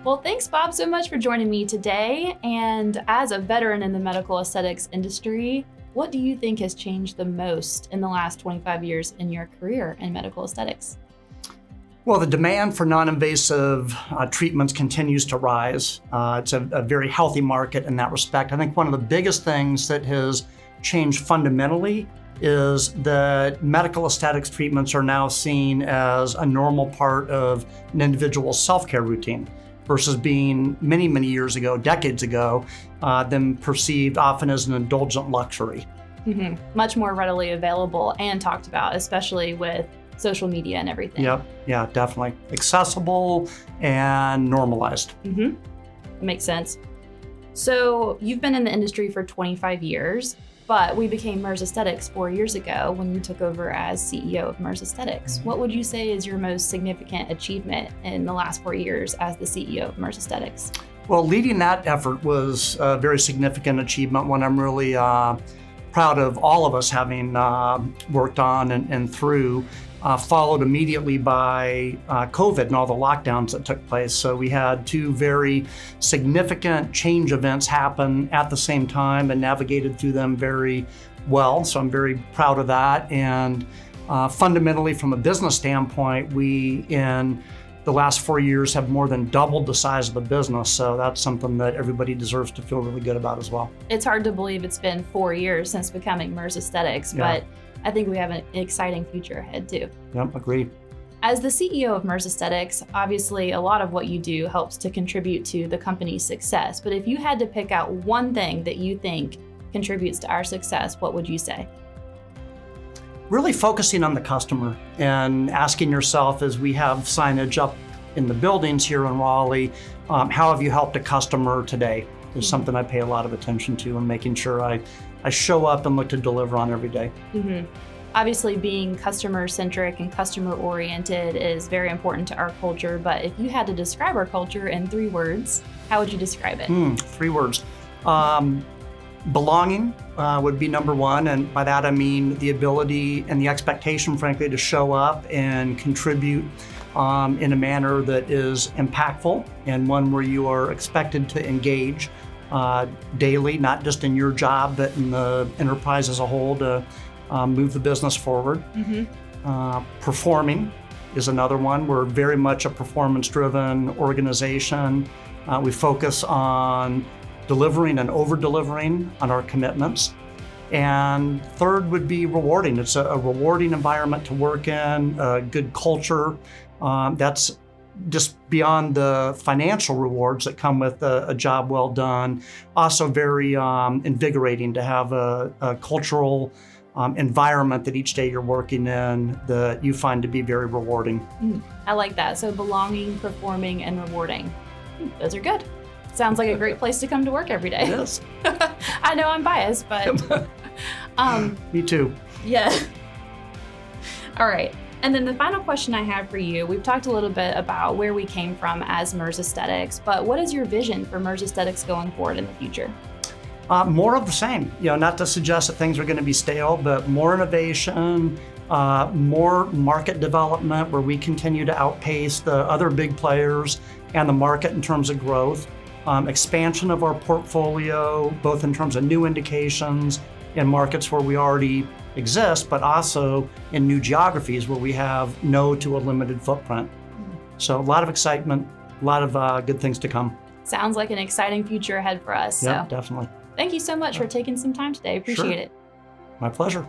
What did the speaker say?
Well, thanks, Bob, so much for joining me today. And as a veteran in the medical aesthetics industry, what do you think has changed the most in the last 25 years in your career in medical aesthetics? Well, the demand for non-invasive treatments continues to rise. It's a very healthy market in that respect. I think one of the biggest things that has changed fundamentally is that medical aesthetics treatments are now seen as a normal part of an individual's self-care routine versus being many, many years ago, decades ago, them perceived often as an indulgent luxury. Mm-hmm. Much more readily available and talked about, especially with social media and everything. Yep, yeah, definitely. Accessible and normalized. Mm-hmm. Makes sense. So you've been in the industry for 25 years, but we became Merz Aesthetics 4 years ago when you took over as CEO of Merz Aesthetics. What would you say is your most significant achievement in the last 4 years as the CEO of Merz Aesthetics? Well, leading that effort was a very significant achievement, one I'm really proud of all of us having worked on and through. Followed immediately by COVID and all the lockdowns that took place. So we had two very significant change events happen at the same time and navigated through them very well. So I'm very proud of that. And fundamentally, from a business standpoint, we in the last 4 years have more than doubled the size of the business. So that's something that everybody deserves to feel really good about as well. It's hard to believe it's been 4 years since becoming Merz Aesthetics, but I think we have an exciting future ahead too. Yep, agreed. As the CEO of Merz Aesthetics, obviously a lot of what you do helps to contribute to the company's success. But if you had to pick out one thing that you think contributes to our success, what would you say? Really focusing on the customer and asking yourself, as we have signage up in the buildings here in Raleigh, how have you helped a customer today? Is something I pay a lot of attention to and making sure I show up and look to deliver on every day. Mm-hmm. Obviously, being customer-centric and customer-oriented is very important to our culture, but if you had to describe our culture in 3 words, how would you describe it? 3 words. Belonging would be number 1, and by that I mean the ability and the expectation, frankly, to show up and contribute in a manner that is impactful and one where you are expected to engage daily, not just in your job, but in the enterprise as a whole to move the business forward. Mm-hmm. Performing is another one. We're very much a performance-driven organization. We focus on delivering and over-delivering on our commitments. And third would be rewarding. It's a rewarding environment to work in, a good culture. That's just beyond the financial rewards that come with a job well done. Also very invigorating to have a cultural environment that each day you're working in that you find to be very rewarding. I like that. So belonging, performing, and rewarding. Those are good. Sounds like a great place to come to work every day. It is. I know I'm biased, but... Me too. Yeah. All right. And then the final question I have for you, we've talked a little bit about where we came from as Merz Aesthetics, but what is your vision for Merz Aesthetics going forward in the future? More of the same. Not to suggest that things are going to be stale, but more innovation, more market development where we continue to outpace the other big players and the market in terms of growth. Expansion of our portfolio, both in terms of new indications in markets where we already exist, but also in new geographies where we have no to a limited footprint. So a lot of excitement, a lot of good things to come. Sounds like an exciting future ahead for us. Yeah, so definitely. Thank you so much for taking some time today. Appreciate it. My pleasure.